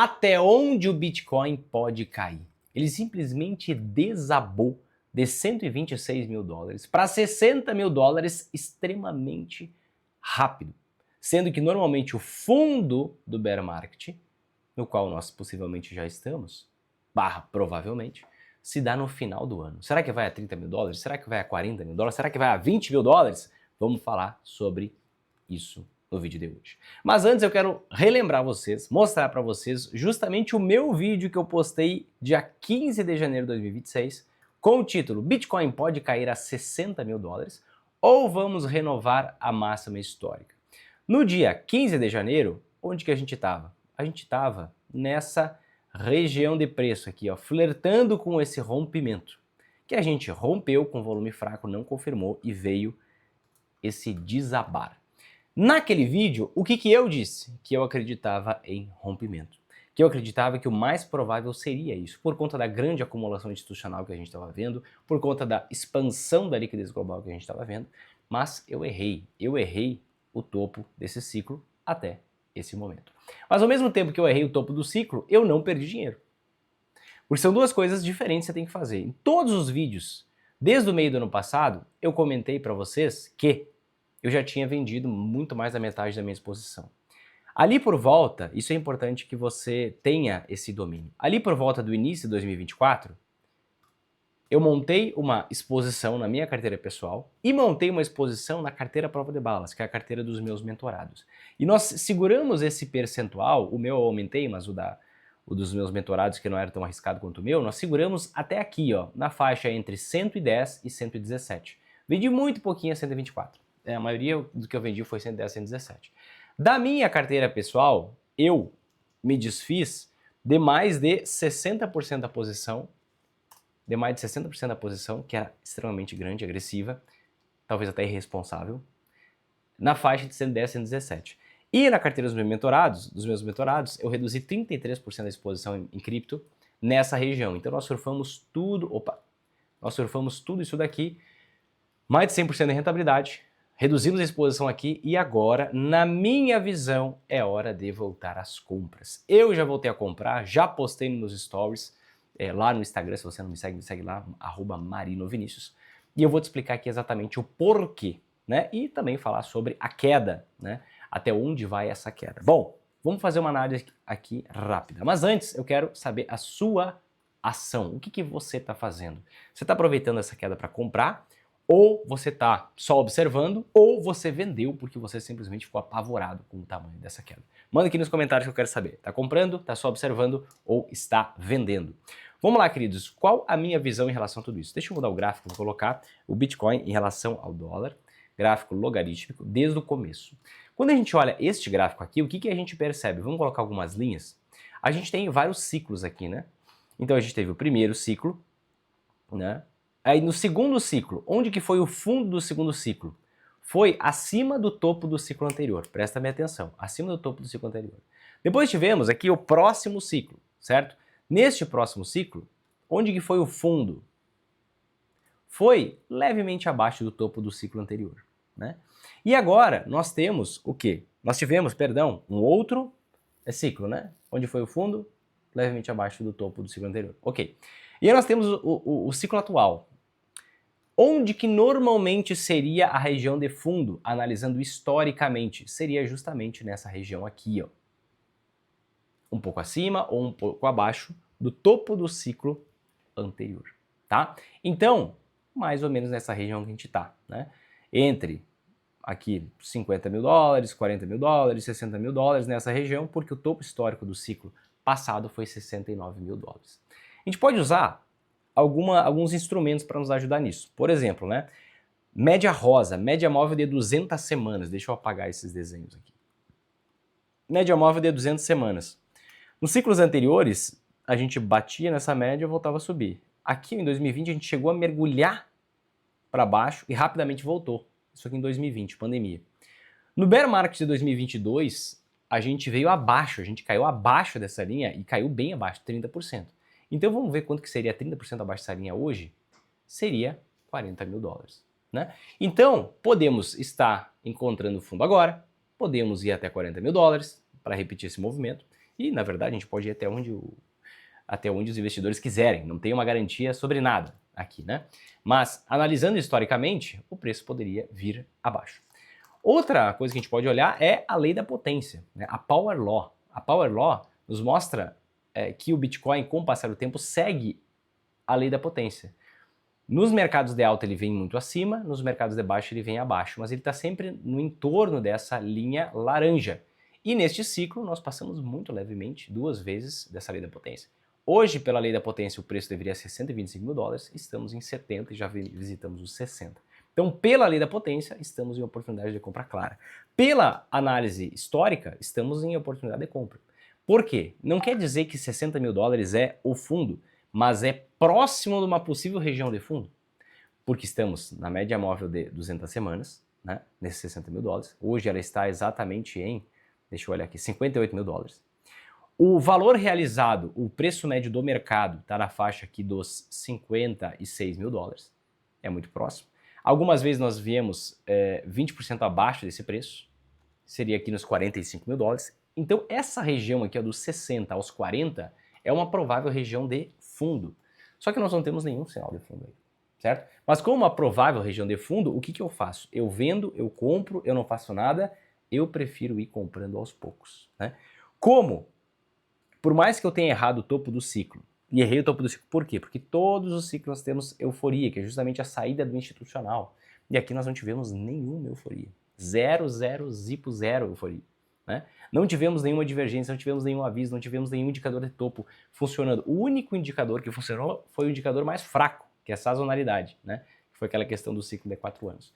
Até onde o Bitcoin pode cair? Ele simplesmente desabou de 126 mil dólares para 60 mil dólares extremamente rápido. Sendo que normalmente o fundo do bear market, no qual nós possivelmente já estamos, provavelmente, se dá no final do ano. Será que vai a 30 mil dólares? Será que vai a 40 mil dólares? Será que vai a 20 mil dólares? Vamos falar sobre isso no vídeo de hoje. Mas antes eu quero relembrar vocês, mostrar para vocês justamente o meu vídeo que eu postei dia 15 de janeiro de 2026, com o título Bitcoin pode cair a 60 mil dólares ou vamos renovar a máxima histórica. No dia 15 de janeiro, onde que a gente estava? A gente estava nessa região de preço aqui, ó, flertando com esse rompimento, que a gente rompeu com volume fraco, não confirmou e veio esse desabar. Naquele vídeo, o que eu disse? Que eu acreditava em rompimento. Que eu acreditava que o mais provável seria isso, por conta da grande acumulação institucional que a gente estava vendo, por conta da expansão da liquidez global que a gente estava vendo, mas eu errei o topo desse ciclo até esse momento. Mas ao mesmo tempo que eu errei o topo do ciclo, eu não perdi dinheiro. Porque são duas coisas diferentes que você tem que fazer. Em todos os vídeos, desde o meio do ano passado, eu comentei para vocês que eu já tinha vendido muito mais da metade da minha exposição. Ali por volta, isso é importante que você tenha esse domínio. Ali por volta do início de 2024, eu montei uma exposição na minha carteira pessoal e montei uma exposição na carteira prova de balas, que é a carteira dos meus mentorados. E nós seguramos esse percentual, o meu eu aumentei, mas o dos meus mentorados, que não era tão arriscado quanto o meu, nós seguramos até aqui, ó, na faixa entre 110 e 117. Vendi muito pouquinho a 124. A maioria do que eu vendi foi 110, 117. Da minha carteira pessoal, eu me desfiz de mais de 60% da posição, que era extremamente grande, agressiva, talvez até irresponsável, na faixa de 110, 117. E na carteira dos meus mentorados, eu reduzi 33% da exposição em cripto nessa região. Então nós surfamos tudo isso daqui, mais de 100% de rentabilidade, reduzimos a exposição aqui e agora, na minha visão, é hora de voltar às compras. Eu já voltei a comprar, já postei nos stories, lá no Instagram, se você não me segue lá, @marinovinicius. E eu vou te explicar aqui exatamente o porquê, né? E também falar sobre a queda, né? Até onde vai essa queda. Bom, vamos fazer uma análise aqui rápida. Mas antes, eu quero saber a sua ação. O que você está fazendo? Você está aproveitando essa queda para comprar? Ou você está só observando, ou você vendeu porque você simplesmente ficou apavorado com o tamanho dessa queda. Manda aqui nos comentários que eu quero saber. Está comprando, está só observando ou está vendendo? Vamos lá, queridos. Qual a minha visão em relação a tudo isso? Deixa eu mudar o gráfico, vou colocar o Bitcoin em relação ao dólar, gráfico logarítmico, desde o começo. Quando a gente olha este gráfico aqui, o que a gente percebe? Vamos colocar algumas linhas. A gente tem vários ciclos aqui, né? Então a gente teve o primeiro ciclo, né? Aí no segundo ciclo, onde que foi o fundo do segundo ciclo? Foi acima do topo do ciclo anterior, presta bem atenção, acima do topo do ciclo anterior. Depois tivemos aqui o próximo ciclo, certo? Neste próximo ciclo, onde que foi o fundo? Foi levemente abaixo do topo do ciclo anterior, né? E agora nós temos o quê? Nós tivemos, perdão, um outro ciclo, né? Onde foi o fundo? Levemente abaixo do topo do ciclo anterior. Ok. E aí nós temos o ciclo atual. Onde que normalmente seria a região de fundo, analisando historicamente? Seria justamente nessa região aqui, ó. Um pouco acima ou um pouco abaixo do topo do ciclo anterior, tá? Então, mais ou menos nessa região que a gente tá, né? Entre aqui 50 mil dólares, 40 mil dólares, 60 mil dólares nessa região, porque o topo histórico do ciclo passado foi 69 mil dólares. A gente pode usar alguns instrumentos para nos ajudar nisso. Por exemplo, né? Média rosa, média móvel de 200 semanas. Deixa eu apagar esses desenhos aqui. Média móvel de 200 semanas. Nos ciclos anteriores, a gente batia nessa média e voltava a subir. Aqui em 2020 a gente chegou a mergulhar para baixo e rapidamente voltou. Isso aqui em 2020, pandemia. No bear market de 2022, a gente veio abaixo, a gente caiu abaixo dessa linha e caiu bem abaixo, 30%. Então vamos ver quanto que seria 30% abaixo dessa linha hoje? Seria 40 mil dólares, né? Então, podemos estar encontrando fundo agora, podemos ir até 40 mil dólares para repetir esse movimento, E, na verdade, a gente pode ir até onde os investidores quiserem, não tem uma garantia sobre nada aqui, né? Mas, analisando historicamente, o preço poderia vir abaixo. Outra coisa que a gente pode olhar é a lei da potência, né? A Power Law. A Power Law nos mostra que o Bitcoin, com o passar do tempo, segue a lei da potência. Nos mercados de alta ele vem muito acima, nos mercados de baixo ele vem abaixo, mas ele está sempre no entorno dessa linha laranja. E neste ciclo nós passamos muito levemente 2 vezes dessa lei da potência. Hoje, pela lei da potência, o preço deveria ser 125 mil dólares, estamos em 70 e já visitamos os 60. Então, pela lei da potência, estamos em oportunidade de compra clara. Pela análise histórica, estamos em oportunidade de compra. Por quê? Não quer dizer que 60 mil dólares é o fundo, mas é próximo de uma possível região de fundo, porque estamos na média móvel de 200 semanas, né, nesses 60 mil dólares. Hoje ela está exatamente em, deixa eu olhar aqui, 58 mil dólares. O valor realizado, o preço médio do mercado, está na faixa aqui dos 56 mil dólares, é muito próximo. Algumas vezes nós viemos 20% abaixo desse preço, seria aqui nos 45 mil dólares. Então essa região aqui, ó, dos 60 aos 40, é uma provável região de fundo. Só que nós não temos nenhum sinal de fundo aí, certo? Mas como uma provável região de fundo, o que eu faço? Eu vendo, eu compro, eu não faço nada, eu prefiro ir comprando aos poucos, né? Como? Por mais que eu tenha errado o topo do ciclo, e errei o topo do ciclo, por quê? Porque todos os ciclos nós temos euforia, que é justamente a saída do institucional. E aqui nós não tivemos nenhuma euforia. Zero, zipo, zero euforia. Né? Não tivemos nenhuma divergência, não tivemos nenhum aviso, não tivemos nenhum indicador de topo funcionando. O único indicador que funcionou foi o indicador mais fraco, que é a sazonalidade, né? Que foi aquela questão do ciclo de 4 anos.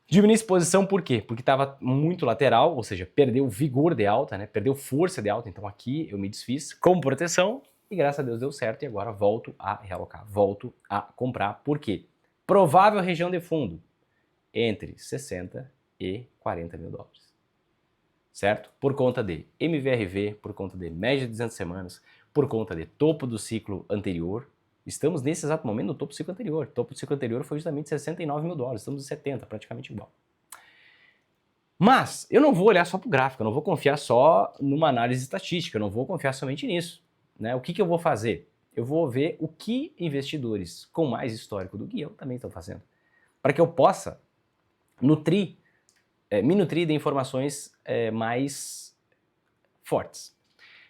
Diminuir exposição por quê? Porque estava muito lateral, ou seja, perdeu vigor de alta, né? Perdeu força de alta, então aqui eu me desfiz como proteção e graças a Deus deu certo e agora volto a realocar, volto a comprar. Por quê? Provável região de fundo entre 60 e 40 mil dólares. Certo? Por conta de MVRV, por conta de média de 200 semanas, por conta de topo do ciclo anterior. Estamos nesse exato momento no topo do ciclo anterior. O topo do ciclo anterior foi justamente 69 mil dólares, estamos em 70, praticamente igual. Mas eu não vou olhar só para o gráfico, eu não vou confiar só numa análise estatística, eu não vou confiar somente nisso. Né? O que eu vou fazer? Eu vou ver o que investidores com mais histórico do que eu também estão fazendo, para que eu possa me nutrir de informações mais fortes.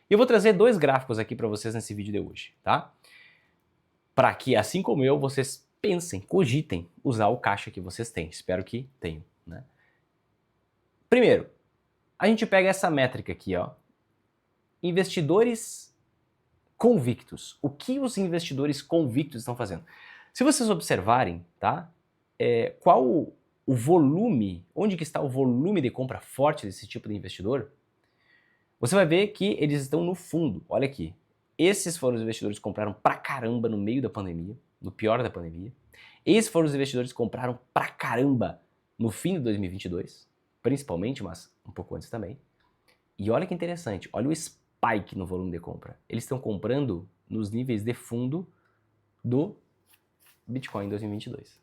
Eu vou trazer 2 gráficos aqui para vocês nesse vídeo de hoje, tá? Para que, assim como eu, vocês pensem, cogitem usar o caixa que vocês têm. Espero que tenham, né? Primeiro, a gente pega essa métrica aqui, ó. Investidores convictos. O que os investidores convictos estão fazendo? Se vocês observarem, tá? Qual o volume, onde que está o volume de compra forte desse tipo de investidor? Você vai ver que eles estão no fundo. Olha aqui. Esses foram os investidores que compraram pra caramba no meio da pandemia, no pior da pandemia. Esses foram os investidores que compraram pra caramba no fim de 2022, principalmente, mas um pouco antes também. E olha que interessante, olha o spike no volume de compra. Eles estão comprando nos níveis de fundo do Bitcoin em 2022.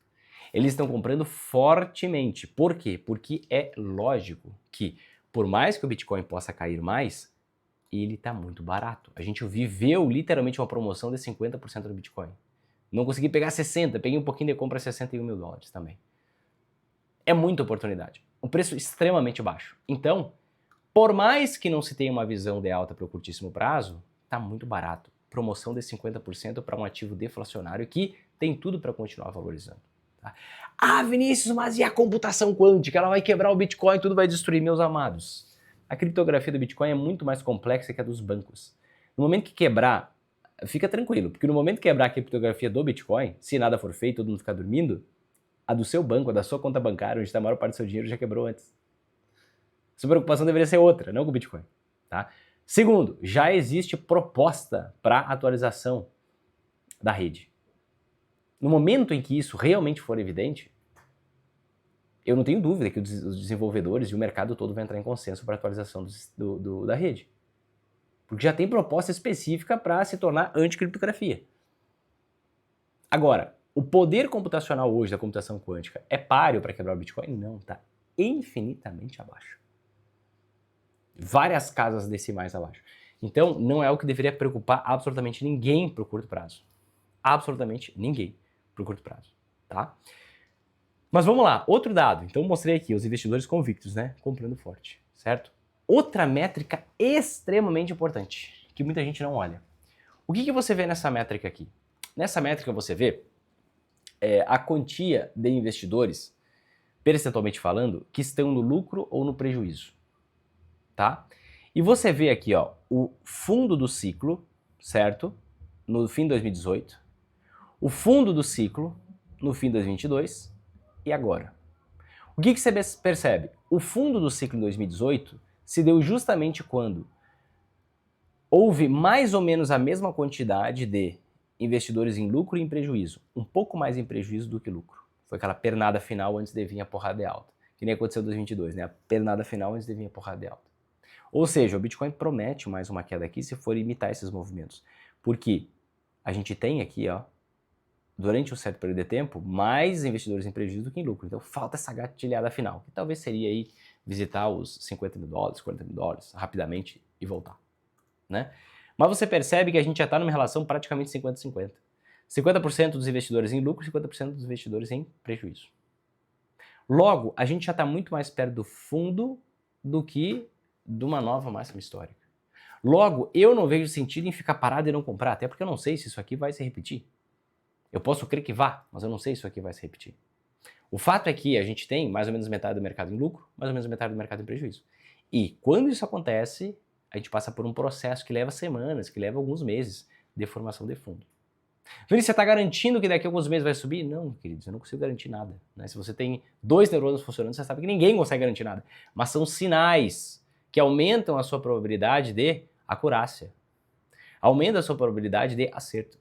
Eles estão comprando fortemente. Por quê? Porque é lógico que, por mais que o Bitcoin possa cair mais, ele está muito barato. A gente viveu literalmente uma promoção de 50% do Bitcoin. Não consegui pegar 60, peguei um pouquinho de compra a 61 mil dólares também. É muita oportunidade. Um preço extremamente baixo. Então, por mais que não se tenha uma visão de alta para o curtíssimo prazo, está muito barato. Promoção de 50% para um ativo deflacionário que tem tudo para continuar valorizando. Tá? Ah, Vinícius, mas e a computação quântica? Ela vai quebrar o Bitcoin, tudo vai destruir, meus amados. A criptografia do Bitcoin é muito mais complexa que a dos bancos. No momento que quebrar, fica tranquilo, porque no momento que quebrar a criptografia do Bitcoin, se nada for feito, todo mundo ficar dormindo, a do seu banco, a da sua conta bancária, onde está a maior parte do seu dinheiro, já quebrou antes. Sua preocupação deveria ser outra, não com o Bitcoin. Tá? Segundo, já existe proposta para atualização da rede. No momento em que isso realmente for evidente, eu não tenho dúvida que os desenvolvedores e o mercado todo vai entrar em consenso para a atualização da rede. Porque já tem proposta específica para se tornar anticriptografia. Agora, o poder computacional hoje da computação quântica é páreo para quebrar o Bitcoin? Não, está infinitamente abaixo. Várias casas decimais abaixo. Então, não é o que deveria preocupar absolutamente ninguém para o curto prazo. Absolutamente ninguém para o curto prazo, tá? Mas vamos lá, outro dado. Então, mostrei aqui os investidores convictos, né? Comprando forte, certo? Outra métrica extremamente importante, que muita gente não olha. O que você vê nessa métrica aqui? Nessa métrica você vê a quantia de investidores, percentualmente falando, que estão no lucro ou no prejuízo, tá? E você vê aqui, ó, o fundo do ciclo, certo? No fim de 2018, o fundo do ciclo no fim de 2022 e agora. O que você percebe? O fundo do ciclo em 2018 se deu justamente quando houve mais ou menos a mesma quantidade de investidores em lucro e em prejuízo, um pouco mais em prejuízo do que lucro. Foi aquela pernada final antes de vir a porrada de alta, que nem aconteceu em 2022, né? A pernada final antes de vir a porrada de alta. Ou seja, o Bitcoin promete mais uma queda aqui se for imitar esses movimentos, porque a gente tem aqui, ó, durante um certo período de tempo, mais investidores em prejuízo do que em lucro. Então falta essa gatilhada final, que talvez seria aí visitar os 50 mil dólares, 40 mil dólares rapidamente e voltar, né? Mas você percebe que a gente já está numa relação praticamente 50-50. 50% dos investidores em lucro, 50% dos investidores em prejuízo. Logo, a gente já está muito mais perto do fundo do que de uma nova máxima histórica. Logo, eu não vejo sentido em ficar parado e não comprar, até porque eu não sei se isso aqui vai se repetir. Eu posso crer que vá, mas eu não sei se isso aqui vai se repetir. O fato é que a gente tem mais ou menos metade do mercado em lucro, mais ou menos metade do mercado em prejuízo. E quando isso acontece, a gente passa por um processo que leva semanas, que leva alguns meses de formação de fundo. Vinícius, você está garantindo que daqui a alguns meses vai subir? Não, queridos, eu não consigo garantir nada, né? Se você tem 2 neurônios funcionando, você sabe que ninguém consegue garantir nada. Mas são sinais que aumentam a sua probabilidade de acurácia. Aumenta a sua probabilidade de acerto.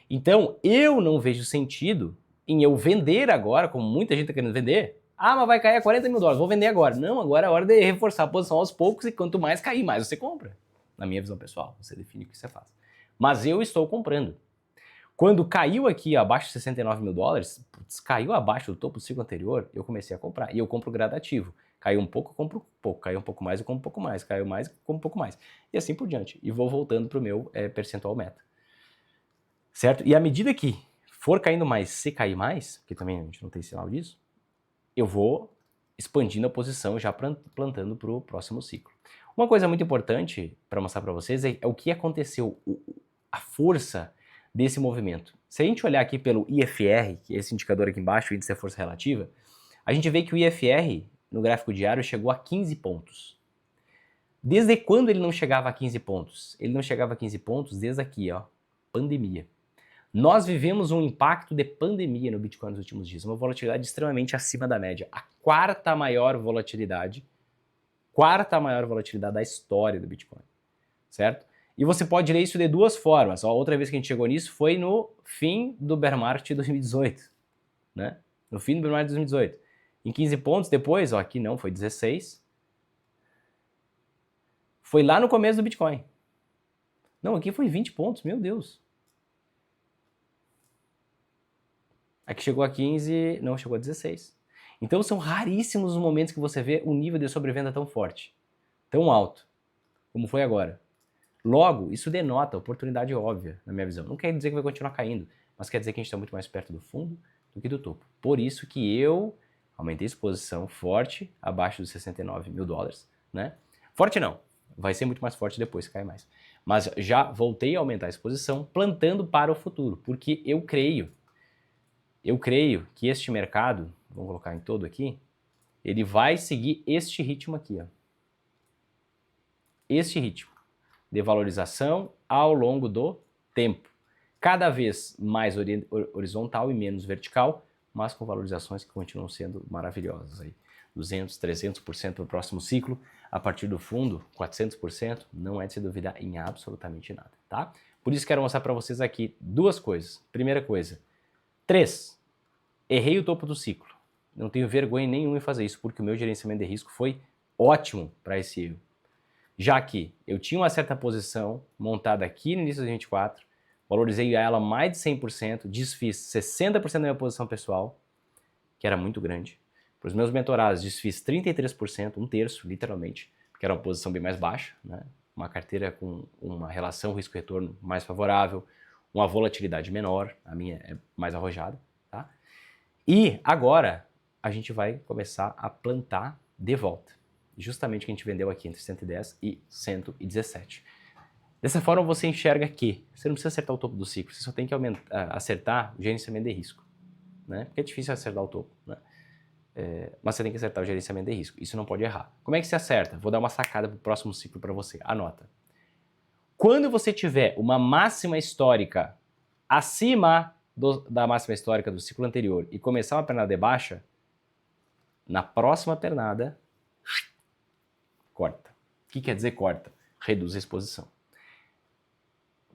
Então, eu não vejo sentido em eu vender agora, como muita gente está querendo vender. Ah, mas vai cair a 40 mil dólares, vou vender agora. Não, agora é hora de reforçar a posição aos poucos e quanto mais cair, mais você compra. Na minha visão pessoal, você define o que você faz. Mas eu estou comprando. Quando caiu aqui abaixo de 69 mil dólares, caiu abaixo do topo do ciclo anterior, eu comecei a comprar. E eu compro gradativo. Caiu um pouco, eu compro um pouco. Caiu um pouco mais, eu compro um pouco mais. Caiu mais, eu compro um pouco mais. E assim por diante. E vou voltando para o meu percentual meta. Certo? E à medida que for caindo mais, se cair mais, porque também a gente não tem sinal disso, eu vou expandindo a posição já plantando para o próximo ciclo. Uma coisa muito importante para mostrar para vocês é o que aconteceu, a força desse movimento. Se a gente olhar aqui pelo IFR, que é esse indicador aqui embaixo, o índice de força relativa, a gente vê que o IFR no gráfico diário chegou a 15 pontos. Desde quando ele não chegava a 15 pontos? Ele não chegava a 15 pontos desde aqui, ó, pandemia. Nós vivemos um impacto de pandemia no Bitcoin nos últimos dias, uma volatilidade extremamente acima da média, a quarta maior volatilidade da história do Bitcoin, certo? E você pode ler isso de duas formas. A outra vez que a gente chegou nisso foi no fim do bear market de 2018, né? No fim do bear market de 2018. Em 15 pontos depois, ó, aqui não, foi 16. Foi lá no começo do Bitcoin. Não, aqui foi 20 pontos, meu Deus. Aqui chegou a 15, não, chegou a 16. Então são raríssimos os momentos que você vê um nível de sobrevenda tão forte, tão alto, como foi agora. Logo, isso denota oportunidade óbvia, na minha visão. Não quer dizer que vai continuar caindo, mas quer dizer que a gente está muito mais perto do fundo do que do topo. Por isso que eu aumentei a exposição forte, abaixo dos 69 mil dólares, né? Forte não, vai ser muito mais forte depois se cair mais. Mas já voltei a aumentar a exposição, plantando para o futuro, porque eu creio que este mercado, vamos colocar em todo aqui, ele vai seguir este ritmo aqui, ó. Este ritmo de valorização ao longo do tempo. Cada vez mais horizontal e menos vertical, mas com valorizações que continuam sendo maravilhosas aí. 200, 300% no próximo ciclo, a partir do fundo, 400%, não é de se duvidar em absolutamente nada, tá? Por isso quero mostrar para vocês aqui duas coisas. Primeira coisa, 3. Errei o topo do ciclo. Não tenho vergonha nenhuma em fazer isso, porque o meu gerenciamento de risco foi ótimo para esse erro. Já que eu tinha uma certa posição montada aqui no início de 2024, valorizei ela mais de 100%, desfiz 60% da minha posição pessoal, que era muito grande. Para os meus mentorados, desfiz 33%, um terço, literalmente, porque era uma posição bem mais baixa, né? uma carteira com uma relação risco-retorno mais favorável, uma volatilidade menor, a minha é mais arrojada, tá? E agora a gente vai começar a plantar de volta, justamente o que a gente vendeu aqui entre 110 e 117. Dessa forma você enxerga que você não precisa acertar o topo do ciclo, você só tem que acertar o gerenciamento de risco, né? Porque é difícil acertar o topo, né? Mas você tem que acertar o gerenciamento de risco, isso não pode errar. Como é que se acerta? Vou dar uma sacada para o próximo ciclo para você, anota. Quando você tiver uma máxima histórica acima da máxima histórica do ciclo anterior e começar uma pernada de baixa, na próxima pernada, corta. O que quer dizer corta? Reduz a exposição.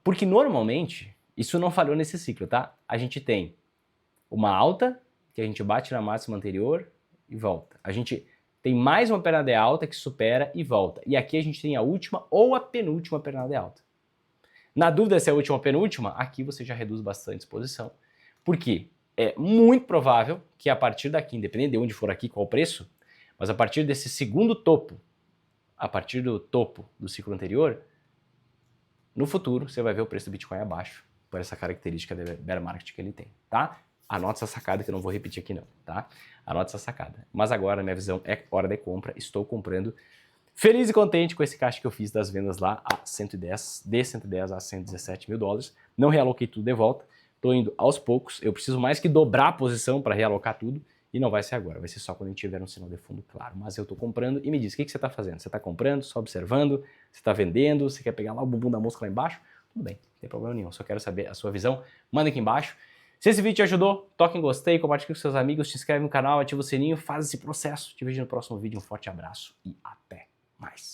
Porque normalmente, isso não falhou nesse ciclo, tá? A gente tem uma alta, que a gente bate na máxima anterior e volta. A gente tem mais uma pernada de alta que supera e volta. E aqui a gente tem a última ou a penúltima pernada de alta. Na dúvida se é a última ou a penúltima, aqui você já reduz bastante a exposição. Por quê? É muito provável que a partir daqui, independente de onde for aqui, qual o preço, mas a partir desse segundo topo, a partir do topo do ciclo anterior, no futuro você vai ver o preço do Bitcoin abaixo, por essa característica de bear market que ele tem, tá? Anota essa sacada que eu não vou repetir aqui não, tá? Anota essa sacada. Mas agora minha visão é hora de compra, estou comprando. Feliz e contente com esse caixa que eu fiz das vendas lá a 110, de 110 a 117 mil dólares. Não realoquei tudo de volta, estou indo aos poucos. Eu preciso mais que dobrar a posição para realocar tudo e não vai ser agora, vai ser só quando a gente tiver um sinal de fundo claro. Mas eu estou comprando e me diz, o que você está fazendo? Você está comprando, só observando, você está vendendo, você quer pegar lá o bumbum da mosca lá embaixo? Tudo bem, não tem problema nenhum, só quero saber a sua visão. Manda aqui embaixo. Se esse vídeo te ajudou, toque em gostei, compartilhe com seus amigos, se inscreve no canal, ativa o sininho, faz esse processo. Te vejo no próximo vídeo, um forte abraço e até mais.